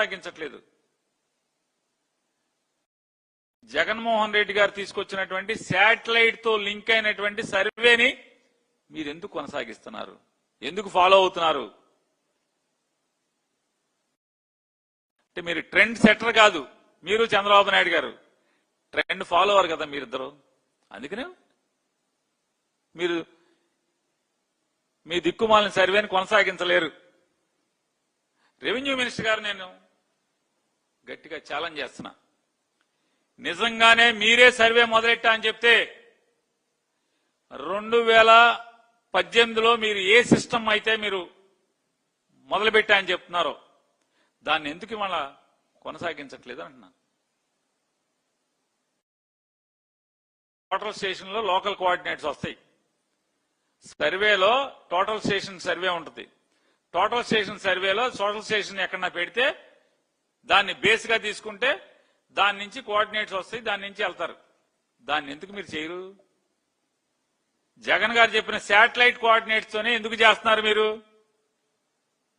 కొనసాగించట్లేదు. జగన్మోహన్ రెడ్డి గారు తీసుకొచ్చినటువంటి శాటిలైట్ తో లింక్ అయినటువంటి సర్వేని మీరు ఎందుకు కొనసాగిస్తున్నారు? ఎందుకు ఫాలో అవుతున్నారు? అంటే మీరు ట్రెండ్ సెటర్ కాదు, మీరు చంద్రబాబు నాయుడు గారు ట్రెండ్ ఫాలోవర్ కదా మీరిద్దరు. అందుకనే మీరు మీ దిక్కుమాలిన సర్వేని కొనసాగించలేరు. రెవెన్యూ మినిస్టర్ గారు నేను గట్టిగా ఛాలెంజ్ చేస్తున్నా, నిజంగానే మీరే సర్వే మొదలెట్టా అని చెప్తే 2018లో మీరు ఏ సిస్టమ్ అయితే మీరు మొదలుపెట్టా అని చెప్తున్నారో దాన్ని ఎందుకు ఇవాళ కొనసాగించట్లేదు అంటున్నా. టోటల్ స్టేషన్ లో లోకల్ కోఆర్డినేట్స్ వస్తాయి, సర్వేలో టోటల్ స్టేషన్ సర్వే ఉంటుంది. టోటల్ స్టేషన్ సర్వేలో టోటల్ స్టేషన్ ఎక్కడన్నా పెడితే దాన్ని బేస్ గా తీసుకుంటే దాని నుంచి కోఆర్డినేట్స్ వస్తాయి, దాని నుంచి వెళ్తారు. దాన్ని ఎందుకు మీరు చేయరు? జగన్ గారు చెప్పిన శాటిలైట్ కోఆర్డినేట్స్ తోనే ఎందుకు చేస్తున్నారు మీరు?